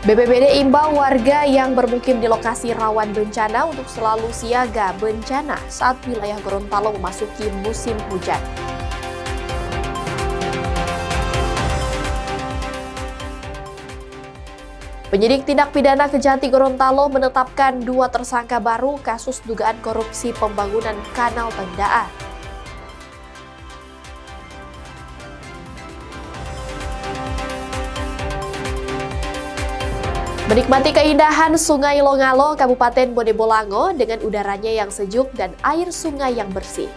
BPBD imbau warga yang bermukim di lokasi rawan bencana untuk selalu siaga bencana saat wilayah Gorontalo memasuki musim hujan. Penyidik tindak pidana Kejati Gorontalo menetapkan 2 tersangka baru kasus dugaan korupsi pembangunan kanal Tendaan. Menikmati keindahan Sungai Longalo, Kabupaten Bonebolango dengan udaranya yang sejuk dan air sungai yang bersih.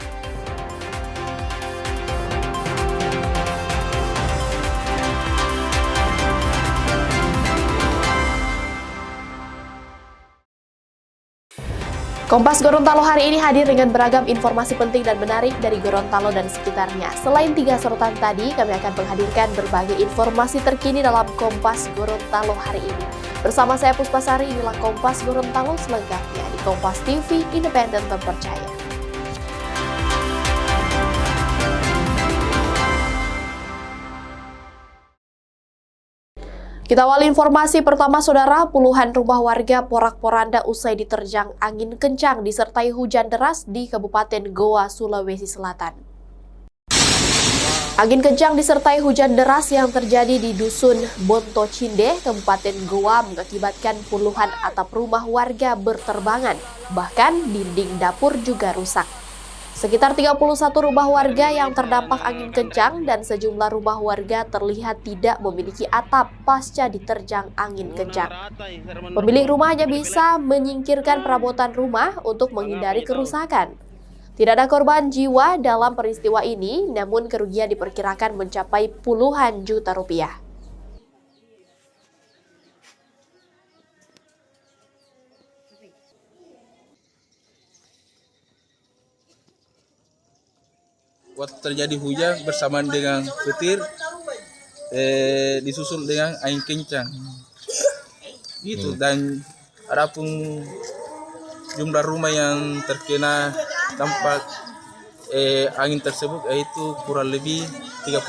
Kompas Gorontalo hari ini hadir dengan beragam informasi penting dan menarik dari Gorontalo dan sekitarnya. Selain 3 sorotan tadi, kami akan menghadirkan berbagai informasi terkini dalam Kompas Gorontalo hari ini. Bersama saya Puspasari, inilah Kompas Gorontalo selengkapnya di Kompas TV, independen terpercaya. Kita awali informasi pertama, saudara. Puluhan rumah warga porak-poranda usai diterjang angin kencang disertai hujan deras di Kabupaten Goa, Sulawesi Selatan. Angin kencang disertai hujan deras yang terjadi di Dusun Bonto Cinde, Kabupaten Goa mengakibatkan puluhan atap rumah warga berterbangan, bahkan dinding dapur juga rusak. Sekitar 31 rumah warga yang terdampak angin kencang dan sejumlah rumah warga terlihat tidak memiliki atap pasca diterjang angin kencang. Pemilik rumah hanya bisa menyingkirkan perabotan rumah untuk menghindari kerusakan. Tidak ada korban jiwa dalam peristiwa ini, namun kerugian diperkirakan mencapai puluhan juta rupiah. Waktu terjadi hujan bersamaan dengan petir, disusul dengan angin kencang, gitu. Dan adapun jumlah rumah yang terkena dampak angin tersebut yaitu kurang lebih 31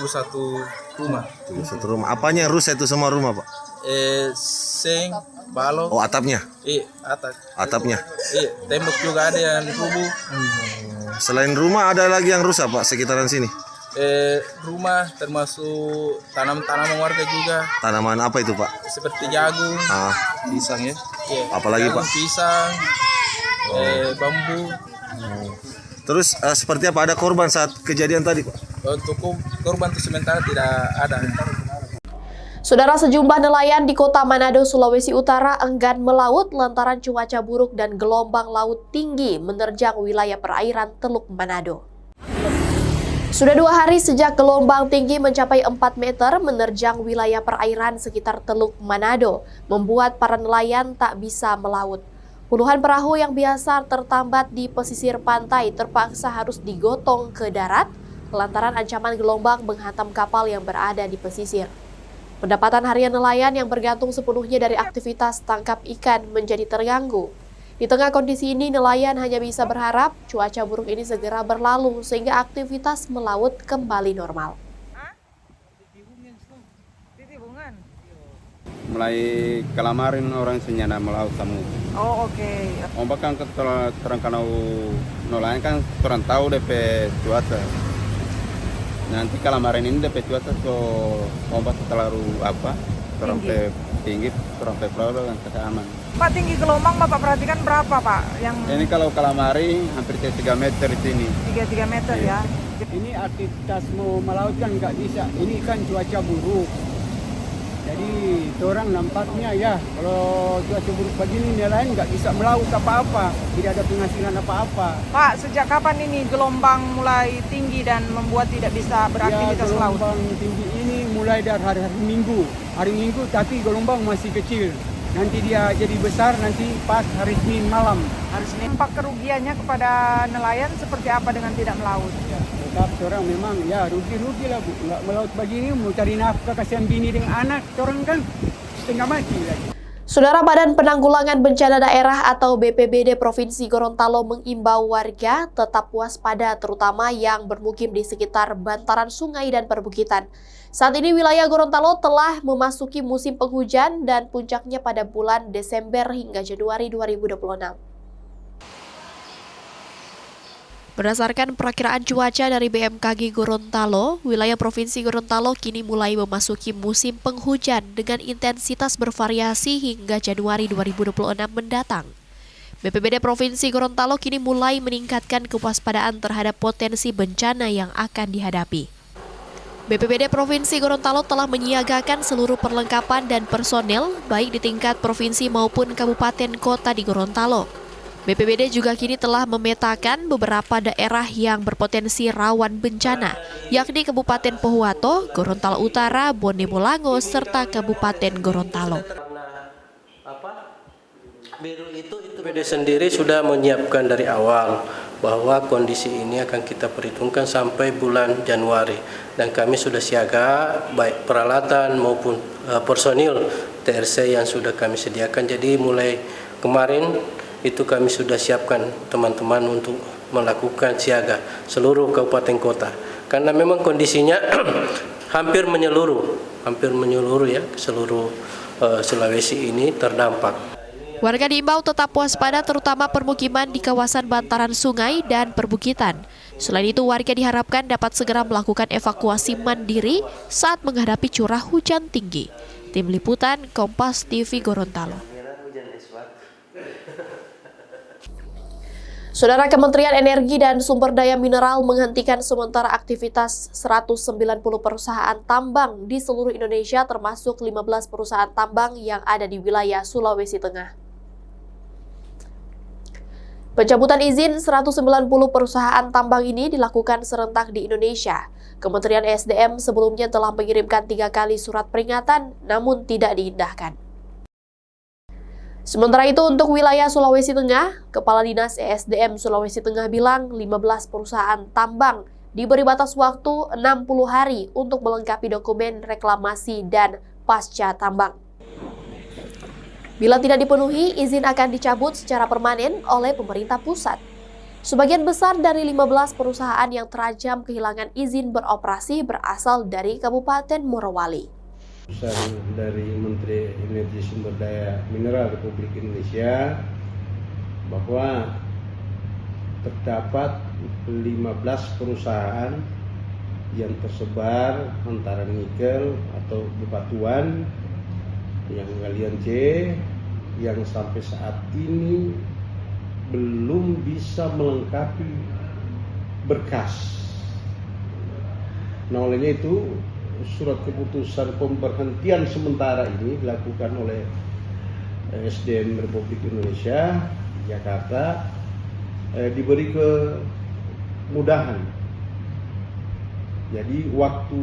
rumah. 31 rumah. Apanya yang rusak itu semua rumah, Pak? Seng, balok. Oh, atapnya? Atapnya. Tembok juga ada yang rubuh. Selain rumah ada lagi yang rusak, Pak, sekitaran sini? Rumah termasuk tanaman warga juga. Tanaman apa itu, Pak? Seperti jagung, pisang ya. Apalagi, jagung, Pak? Pisang, bambu. Terus seperti apa, ada korban saat kejadian tadi, Pak? Untuk korban itu sementara tidak ada. Saudara, sejumlah nelayan di Kota Manado, Sulawesi Utara enggan melaut lantaran cuaca buruk dan gelombang laut tinggi menerjang wilayah perairan Teluk Manado. Sudah 2 hari sejak gelombang tinggi mencapai 4 meter menerjang wilayah perairan sekitar Teluk Manado, membuat para nelayan tak bisa melaut. Puluhan perahu yang biasa tertambat di pesisir pantai terpaksa harus digotong ke darat lantaran ancaman gelombang menghantam kapal yang berada di pesisir. Pendapatan harian nelayan yang bergantung sepenuhnya dari aktivitas tangkap ikan menjadi terganggu. Di tengah kondisi ini, nelayan hanya bisa berharap cuaca buruk ini segera berlalu sehingga aktivitas melaut kembali normal. Mulai kelamarin orang senyana melaut kamu. Oh, oke. Ombak kan terang kanau nelayan kan kurang tahu DP cuaca. Nanti kalamarin ini DP cuaca so ombak terlalu tinggi, kurang perahu kan aman. Pak, tinggi gelombang Bapak perhatikan berapa, Pak? Ini kalau kalamari hampir 3 meter di sini. 3 meter ya. Ini aktivitas mau melaut kan nggak bisa. Ini kan cuaca buruk. Jadi orang nampaknya ya kalau cuaca buruk begini nelayan nggak bisa melaut apa-apa, tidak ada penghasilan apa-apa. Pak, sejak kapan ini gelombang mulai tinggi dan membuat tidak bisa beraktivitas laut? Gelombang tinggi ini mulai dari hari Minggu, tapi gelombang masih kecil. Nanti dia jadi besar nanti pas hari Senin malam. Hari Senin. Dampak kerugiannya kepada nelayan seperti apa dengan tidak melaut? Ya, tetap orang memang ya rugi lah Bu. Nggak melaut begini mau cari nafkah kasihan bini dengan anak, orang kan setengah mati lagi. Saudara, Badan Penanggulangan Bencana Daerah atau BPBD Provinsi Gorontalo mengimbau warga tetap waspada terutama yang bermukim di sekitar bantaran sungai dan perbukitan. Saat ini wilayah Gorontalo telah memasuki musim penghujan dan puncaknya pada bulan Desember hingga Januari 2026. Berdasarkan perakiraan cuaca dari BMKG Gorontalo, wilayah Provinsi Gorontalo kini mulai memasuki musim penghujan dengan intensitas bervariasi hingga Januari 2026 mendatang. BPBD Provinsi Gorontalo kini mulai meningkatkan kewaspadaan terhadap potensi bencana yang akan dihadapi. BPBD Provinsi Gorontalo telah menyiagakan seluruh perlengkapan dan personel baik di tingkat provinsi maupun kabupaten kota di Gorontalo. BPBD juga kini telah memetakan beberapa daerah yang berpotensi rawan bencana, yakni Kabupaten Pohuwato, Gorontalo Utara, Bone Bolango, serta Kabupaten Gorontalo. BPBD sendiri sudah menyiapkan dari awal bahwa kondisi ini akan kita perhitungkan sampai bulan Januari. Dan kami sudah siaga baik peralatan maupun personil TRC yang sudah kami sediakan. Jadi mulai kemarin itu kami sudah siapkan teman-teman untuk melakukan siaga seluruh kabupaten kota. Karena memang kondisinya hampir menyeluruh ya, seluruh Sulawesi ini terdampak. Warga diimbau tetap waspada terutama permukiman di kawasan bantaran sungai dan perbukitan. Selain itu, warga diharapkan dapat segera melakukan evakuasi mandiri saat menghadapi curah hujan tinggi. Tim Liputan Kompas TV Gorontalo. Saudara, Kementerian Energi dan Sumber Daya Mineral menghentikan sementara aktivitas 190 perusahaan tambang di seluruh Indonesia termasuk 15 perusahaan tambang yang ada di wilayah Sulawesi Tengah. Pencabutan izin 190 perusahaan tambang ini dilakukan serentak di Indonesia. Kementerian SDM sebelumnya telah mengirimkan 3 kali surat peringatan namun tidak diindahkan. Sementara itu untuk wilayah Sulawesi Tengah, Kepala Dinas ESDM Sulawesi Tengah bilang 15 perusahaan tambang diberi batas waktu 60 hari untuk melengkapi dokumen reklamasi dan pasca tambang. Bila tidak dipenuhi, izin akan dicabut secara permanen oleh pemerintah pusat. Sebagian besar dari 15 perusahaan yang terancam kehilangan izin beroperasi berasal dari Kabupaten Morowali. Dari Menteri Energi Sumber Daya Mineral Republik Indonesia bahwa terdapat 15 perusahaan yang tersebar antara nikel atau bebatuan yang galian C yang sampai saat ini belum bisa melengkapi berkas. Nah, olehnya itu surat keputusan pemberhentian sementara ini dilakukan oleh SDM Republik Indonesia Jakarta diberi kemudahan. Jadi waktu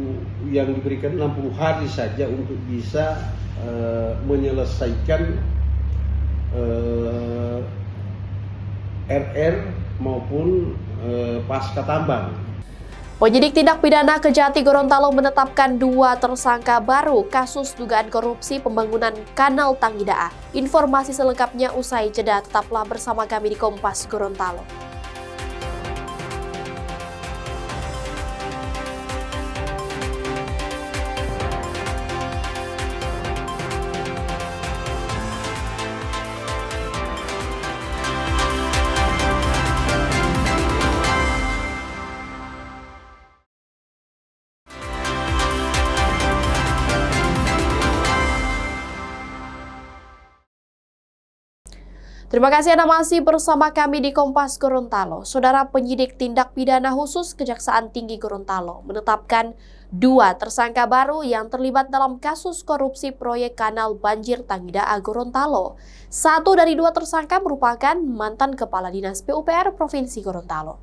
yang diberikan 60 hari saja untuk bisa menyelesaikan RR maupun pasca tambang. Penyidik tindak pidana Kejati Gorontalo menetapkan 2 tersangka baru kasus dugaan korupsi pembangunan Kanal Tanggidaa. Informasi selengkapnya usai jeda, tetaplah bersama kami di Kompas Gorontalo. Terima kasih Anda masih bersama kami di Kompas Gorontalo. Saudara, penyidik tindak pidana khusus Kejaksaan Tinggi Gorontalo menetapkan 2 tersangka baru yang terlibat dalam kasus korupsi proyek kanal banjir Tanggidaa Gorontalo. 1 dari 2 tersangka merupakan mantan Kepala Dinas PUPR Provinsi Gorontalo.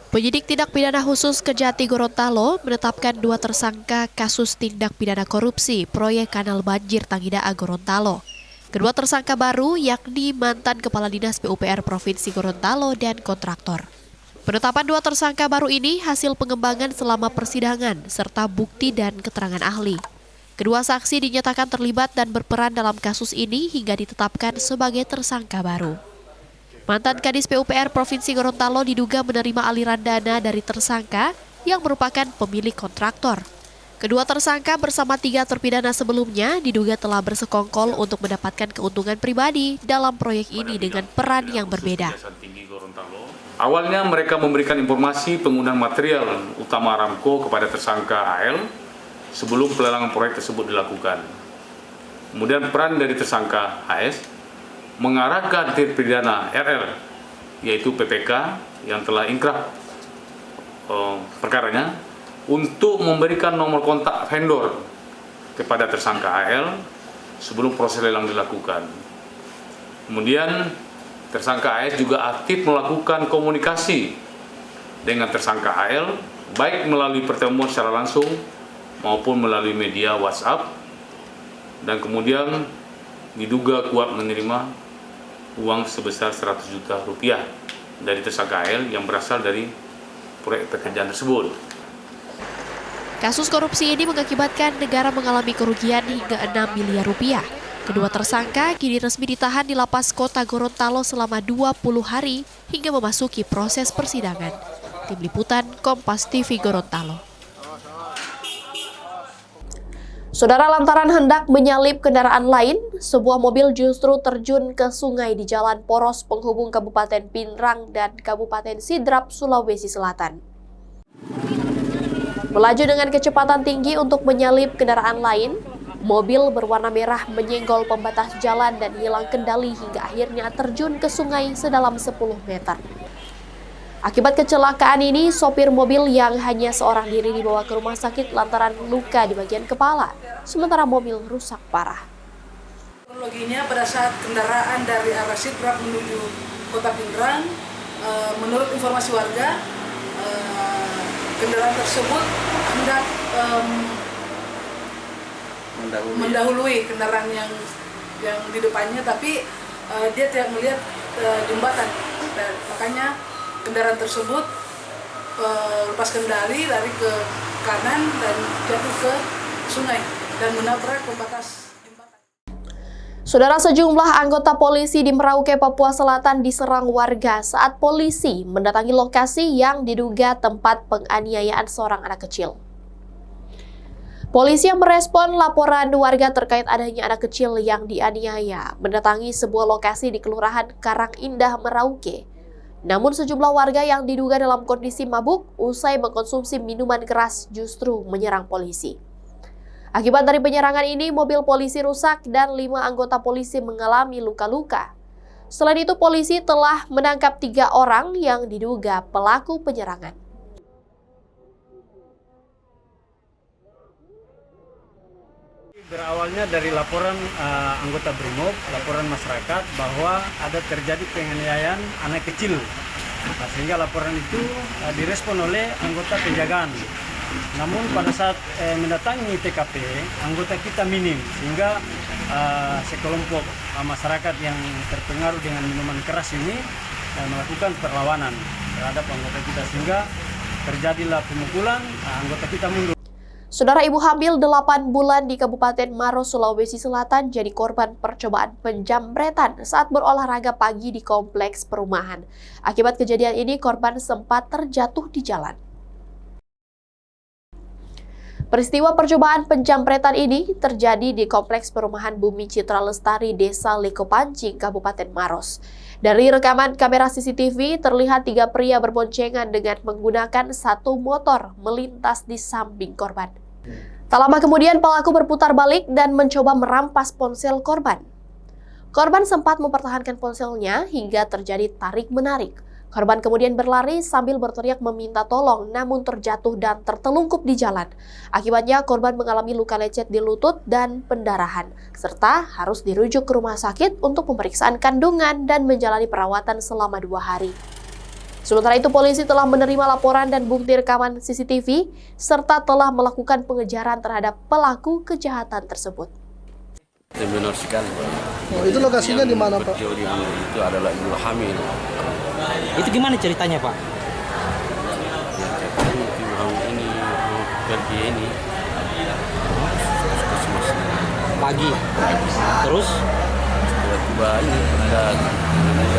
Penyidik tindak pidana khusus Kejati Gorontalo menetapkan 2 tersangka kasus tindak pidana korupsi proyek kanal banjir Tanggidaa Gorontalo. Kedua tersangka baru yakni mantan Kepala Dinas PUPR Provinsi Gorontalo dan kontraktor. Penetapan 2 tersangka baru ini hasil pengembangan selama persidangan serta bukti dan keterangan ahli. Kedua saksi dinyatakan terlibat dan berperan dalam kasus ini hingga ditetapkan sebagai tersangka baru. Mantan Kadis PUPR Provinsi Gorontalo diduga menerima aliran dana dari tersangka yang merupakan pemilik kontraktor. Kedua tersangka bersama 3 terpidana sebelumnya diduga telah bersekongkol untuk mendapatkan keuntungan pribadi dalam proyek ini dengan peran yang berbeda. Awalnya mereka memberikan informasi penggunaan material utama Aramco kepada tersangka AL sebelum pelelangan proyek tersebut dilakukan. Kemudian peran dari tersangka HS mengarahkan terpidana RR, yaitu PPK yang telah ingkrah perkaranya, untuk memberikan nomor kontak vendor kepada tersangka AL sebelum proses lelang dilakukan. Kemudian tersangka AS juga aktif melakukan komunikasi dengan tersangka AL, baik melalui pertemuan secara langsung maupun melalui media WhatsApp, dan kemudian diduga kuat menerima uang sebesar 100 juta rupiah dari tersangka AL yang berasal dari proyek pekerjaan tersebut. Kasus korupsi ini mengakibatkan negara mengalami kerugian hingga 6 miliar rupiah. Kedua tersangka kini resmi ditahan di Lapas Kota Gorontalo selama 20 hari hingga memasuki proses persidangan. Tim Liputan Kompas TV Gorontalo. Saudara, lantaran hendak menyalip kendaraan lain, sebuah mobil justru terjun ke sungai di jalan poros penghubung Kabupaten Pinrang dan Kabupaten Sidrap, Sulawesi Selatan. Melaju dengan kecepatan tinggi untuk menyalip kendaraan lain, mobil berwarna merah menyenggol pembatas jalan dan hilang kendali hingga akhirnya terjun ke sungai sedalam 10 meter. Akibat kecelakaan ini, sopir mobil yang hanya seorang diri dibawa ke rumah sakit lantaran luka di bagian kepala, sementara mobil rusak parah. Kronologinya pada saat kendaraan dari arah Sidrap menuju Kota Pinrang, menurut informasi warga, kendaraan tersebut hendak mendahului kendaraan yang di depannya, tapi dia tidak melihat jembatan, dan makanya kendaraan tersebut lepas kendali, lari ke kanan dan jatuh ke sungai dan menabrak pembatas jembatan. Saudara, sejumlah anggota polisi di Merauke, Papua Selatan diserang warga saat polisi mendatangi lokasi yang diduga tempat penganiayaan seorang anak kecil. Polisi yang merespon laporan warga terkait adanya anak kecil yang dianiaya mendatangi sebuah lokasi di Kelurahan Karang Indah, Merauke. Namun sejumlah warga yang diduga dalam kondisi mabuk usai mengkonsumsi minuman keras justru menyerang polisi. Akibat dari penyerangan ini, mobil polisi rusak dan 5 anggota polisi mengalami luka-luka. Selain itu, polisi telah menangkap 3 orang yang diduga pelaku penyerangan. Berawalnya dari laporan anggota BRIMOB, laporan masyarakat bahwa ada terjadi penganiayaan anak kecil. Sehingga laporan itu direspon oleh anggota penjagaan. Namun pada saat mendatangi TKP, anggota kita minim, sehingga sekelompok masyarakat yang terpengaruh dengan minuman keras ini melakukan perlawanan terhadap anggota kita, sehingga terjadilah pemukulan, anggota kita mundur. Saudara, ibu hamil 8 bulan di Kabupaten Maros, Sulawesi Selatan jadi korban percobaan penjamretan saat berolahraga pagi di kompleks perumahan. Akibat kejadian ini, korban sempat terjatuh di jalan. Peristiwa percobaan penjamretan ini terjadi di kompleks perumahan Bumi Citra Lestari, Desa Lekopancing, Kabupaten Maros. Dari rekaman kamera CCTV, terlihat 3 pria berboncengan dengan menggunakan 1 motor melintas di samping korban. Tak lama kemudian, pelaku berputar balik dan mencoba merampas ponsel korban. Korban sempat mempertahankan ponselnya hingga terjadi tarik-menarik. Korban kemudian berlari sambil berteriak meminta tolong, namun terjatuh dan tertelungkup di jalan. Akibatnya korban mengalami luka lecet di lutut dan pendarahan, serta harus dirujuk ke rumah sakit untuk pemeriksaan kandungan dan menjalani perawatan selama 2 hari. Sementara itu, polisi telah menerima laporan dan bukti rekaman CCTV, serta telah melakukan pengejaran terhadap pelaku kejahatan tersebut. Benar sekali, Pak. Oh, itu lokasinya di mana, Pak? Itu adalah ibu hamil. Itu gimana ceritanya, Pak? Ya, ceritanya ibu hamil ini pergi ini ke Pagi. Terus Tiba-tiba ini ada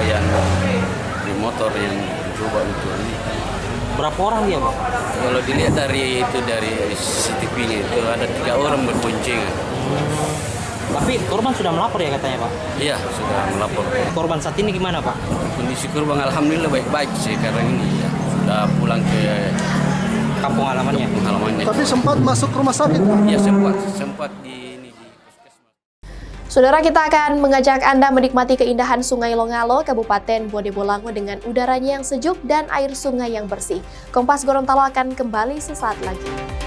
yang di motor yang coba untuk ini. berapa orang dia, Pak? Kalau dilihat dari CCTV-nya itu ada 3 orang berboncengan. Tapi korban sudah melapor ya katanya, Pak? Iya, sudah melapor. Korban saat ini gimana, Pak? Kondisi korban alhamdulillah baik-baik sekarang ini ya. Sudah pulang ke kampung halamannya. Tapi sempat masuk rumah sakit? Ya sempat di Saudara, kita akan mengajak Anda menikmati keindahan Sungai Longalo, Kabupaten Bodebolango dengan udaranya yang sejuk dan air sungai yang bersih. Kompas Gorontalo akan kembali sesaat lagi.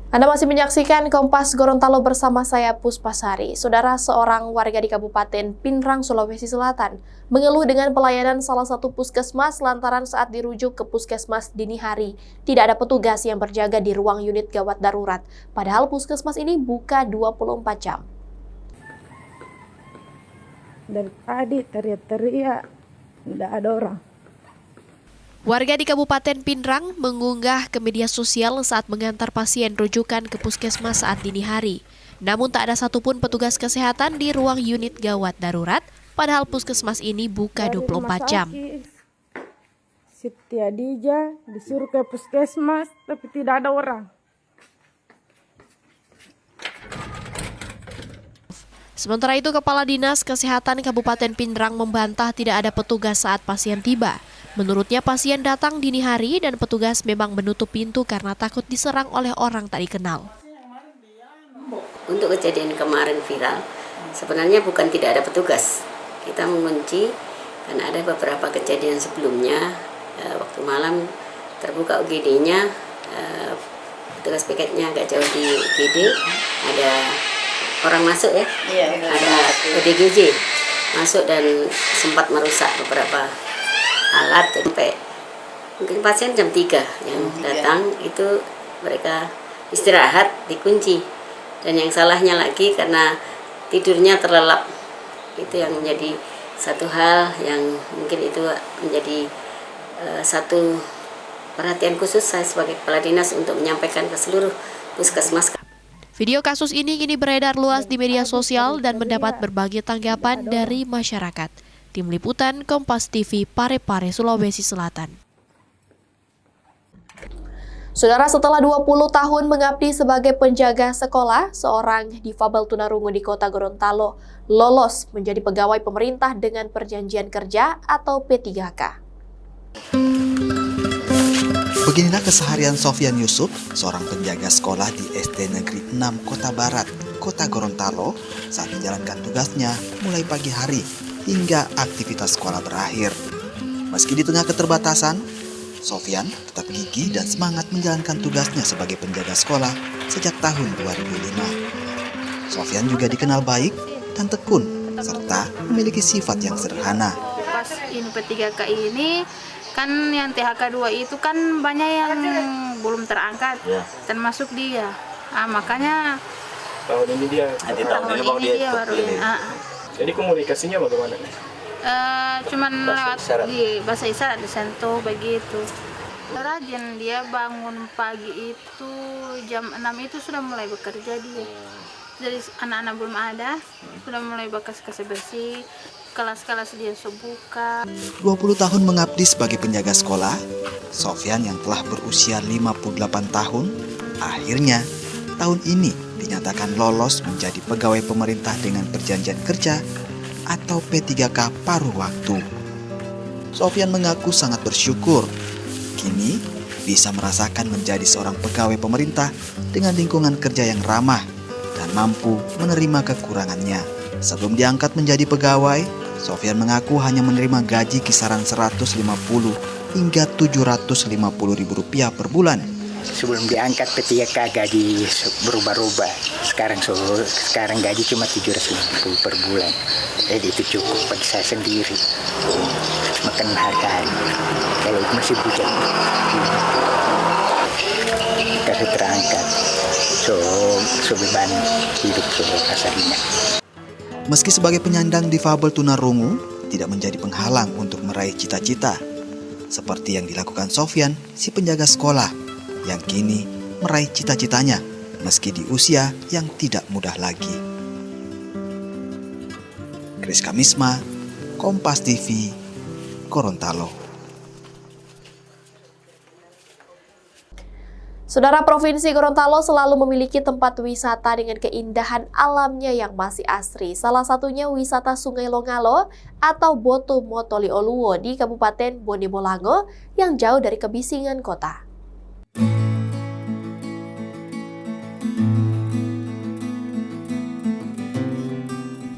Anda masih menyaksikan Kompas Gorontalo bersama saya Puspasari. Saudara, seorang warga di Kabupaten Pinrang, Sulawesi Selatan mengeluh dengan pelayanan salah satu puskesmas lantaran saat dirujuk ke puskesmas dini hari tidak ada petugas yang berjaga di ruang unit gawat darurat. Padahal puskesmas ini buka 24 jam. Dari tadi teriak-teriak, tidak ada orang. Warga di Kabupaten Pinrang mengunggah ke media sosial saat mengantar pasien rujukan ke puskesmas saat dini hari. Namun tak ada satupun petugas kesehatan di ruang unit gawat darurat, padahal puskesmas ini buka 24 jam. Siti Adija disuruh ke puskesmas, tapi tidak ada orang. Sementara itu, Kepala Dinas Kesehatan Kabupaten Pinrang membantah tidak ada petugas saat pasien tiba. Menurutnya, pasien datang dini hari dan petugas memang menutup pintu karena takut diserang oleh orang tak dikenal. Untuk kejadian kemarin viral, sebenarnya bukan tidak ada petugas. Kita mengunci karena ada beberapa kejadian sebelumnya, waktu malam terbuka UGD-nya, petugas piketnya agak jauh di UGD, ada orang masuk ya, ada ODGJ masuk dan sempat merusak beberapa alat, sampai mungkin pasien jam 3 yang datang itu mereka istirahat dikunci, dan yang salahnya lagi karena tidurnya terlelap, itu yang menjadi satu hal yang mungkin itu menjadi satu perhatian khusus saya sebagai kepala dinas untuk menyampaikan ke seluruh puskesmas. Video kasus ini kini beredar luas di media sosial dan mendapat berbagai tanggapan dari masyarakat. Tim Liputan Kompas TV, Parepare, Sulawesi Selatan. Saudara, setelah 20 tahun mengabdi sebagai penjaga sekolah, seorang difabel tunarungu di Kota Gorontalo lolos menjadi pegawai pemerintah dengan perjanjian kerja atau P3K. Beginilah keseharian Sofyan Yusuf, seorang penjaga sekolah di SD Negeri 6 Kota Barat, Kota Gorontalo, saat menjalankan tugasnya mulai pagi hari hingga aktivitas sekolah berakhir. Meski di tengah keterbatasan, Sofyan tetap gigih dan semangat menjalankan tugasnya sebagai penjaga sekolah sejak tahun 2005. Sofyan juga dikenal baik dan tekun, serta memiliki sifat yang sederhana. Pas ini P3K ini, kan yang THK 2 itu kan banyak yang belum terangkat, termasuk dia. Makanya tahun ini dia baru ini. Jadi komunikasinya bagaimana? Cuman lewat di bahasa isyarat disentuh begitu. Rajin dia, bangun pagi itu jam 6 itu sudah mulai bekerja dia. Jadi anak-anak belum ada, sudah mulai bekas-bekas bersih. Kelas-kelas dia buka. 20 tahun mengabdi sebagai penjaga sekolah, Sofyan yang telah berusia 58 tahun, akhirnya tahun ini dinyatakan lolos menjadi pegawai pemerintah dengan perjanjian kerja atau P3K paruh waktu. Sofyan mengaku sangat bersyukur kini bisa merasakan menjadi seorang pegawai pemerintah dengan lingkungan kerja yang ramah dan mampu menerima kekurangannya. Sebelum diangkat menjadi pegawai, Sofyan mengaku hanya menerima gaji kisaran 150 hingga 750 ribu rupiah per bulan. Sebelum diangkat P3K gaji berubah-ubah. Sekarang gaji cuma 750 per bulan. Jadi itu cukup bagi saya sendiri. Makan hari-hari. Kalau masih bujang. Kasih terangkat. So beban hidup kasarnya. Meski sebagai penyandang difabel tunarungu, tidak menjadi penghalang untuk meraih cita-cita. Seperti yang dilakukan Sofyan, si penjaga sekolah, yang kini meraih cita-citanya meski di usia yang tidak mudah lagi. Kris Kamisma, Kompas TV, Gorontalo. Saudara, Provinsi Gorontalo selalu memiliki tempat wisata dengan keindahan alamnya yang masih asri. Salah satunya wisata Sungai Longalo atau Boto Motoli Oluwo di Kabupaten Bone Bolango yang jauh dari kebisingan kota.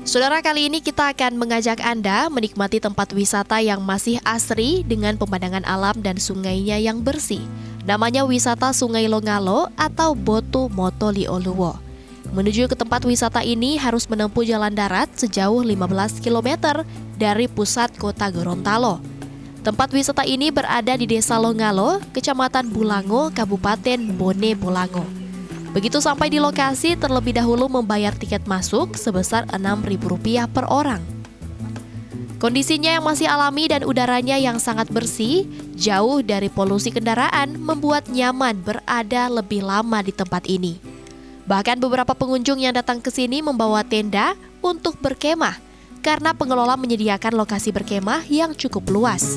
Saudara, kali ini kita akan mengajak Anda menikmati tempat wisata yang masih asri dengan pemandangan alam dan sungainya yang bersih. Namanya wisata Sungai Longalo atau Boto Motoli Oluwo. Menuju ke tempat wisata ini harus menempuh jalan darat sejauh 15 km dari pusat kota Gorontalo. Tempat wisata ini berada di Desa Longalo, Kecamatan Bulango, Kabupaten Bone Bolango. Begitu sampai di lokasi, terlebih dahulu membayar tiket masuk sebesar Rp6.000 per orang. Kondisinya yang masih alami dan udaranya yang sangat bersih, jauh dari polusi kendaraan, membuat nyaman berada lebih lama di tempat ini. Bahkan beberapa pengunjung yang datang ke sini membawa tenda untuk berkemah, karena pengelola menyediakan lokasi berkemah yang cukup luas.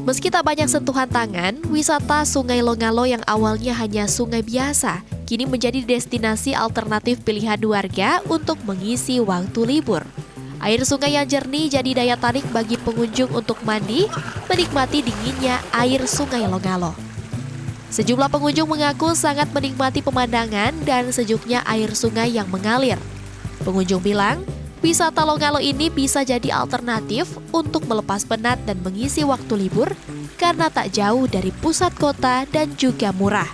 Meski tak banyak sentuhan tangan, wisata Sungai Longalo yang awalnya hanya sungai biasa, kini menjadi destinasi alternatif pilihan warga untuk mengisi waktu libur. Air sungai yang jernih jadi daya tarik bagi pengunjung untuk mandi, menikmati dinginnya air Sungai Longalo. Sejumlah pengunjung mengaku sangat menikmati pemandangan dan sejuknya air sungai yang mengalir. Pengunjung bilang, wisata Longalo ini bisa jadi alternatif untuk melepas penat dan mengisi waktu libur karena tak jauh dari pusat kota dan juga murah.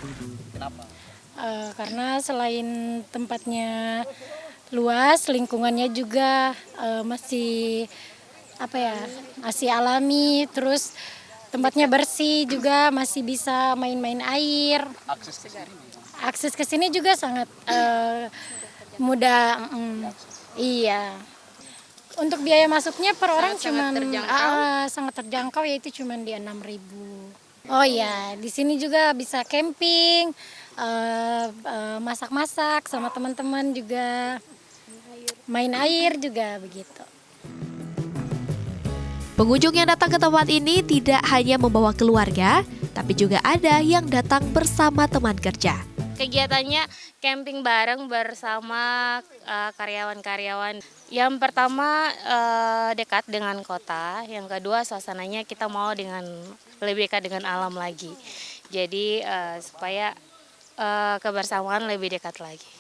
Karena selain tempatnya luas, lingkungannya juga masih masih alami, terus tempatnya bersih juga, masih bisa main-main air. Akses ke sini juga sangat mudah. Iya. Untuk biaya masuknya per orang sangat terjangkau, yaitu cuma di 6.000. Oh iya, di sini juga bisa camping, masak-masak sama teman-teman juga, main air juga begitu. Pengunjung yang datang ke tempat ini tidak hanya membawa keluarga, tapi juga ada yang datang bersama teman kerja. Kegiatannya camping bareng bersama karyawan-karyawan. Yang pertama dekat dengan kota, yang kedua suasananya kita mau lebih dekat dengan alam lagi. Jadi supaya kebersamaan lebih dekat lagi.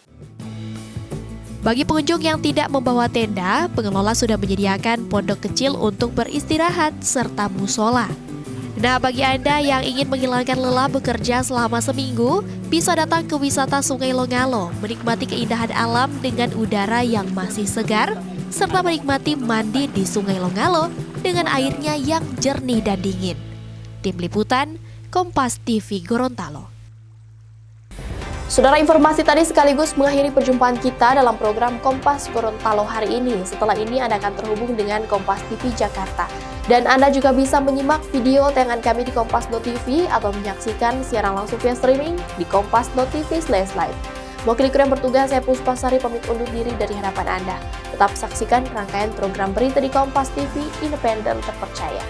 Bagi pengunjung yang tidak membawa tenda, pengelola sudah menyediakan pondok kecil untuk beristirahat serta musola. Nah, bagi Anda yang ingin menghilangkan lelah bekerja selama seminggu, bisa datang ke wisata Sungai Longalo, menikmati keindahan alam dengan udara yang masih segar, serta menikmati mandi di Sungai Longalo dengan airnya yang jernih dan dingin. Tim Liputan, Kompas TV Gorontalo. Saudara, informasi tadi sekaligus mengakhiri perjumpaan kita dalam program Kompas Gorontalo hari ini. Setelah ini Anda akan terhubung dengan Kompas TV Jakarta. Dan Anda juga bisa menyimak video tayangan kami di kompas.tv atau menyaksikan siaran langsung via streaming di kompas.tv/live. Mewakili kru yang bertugas, saya Puspasari pamit undur diri dari hadapan Anda. Tetap saksikan rangkaian program berita di Kompas TV, independen terpercaya.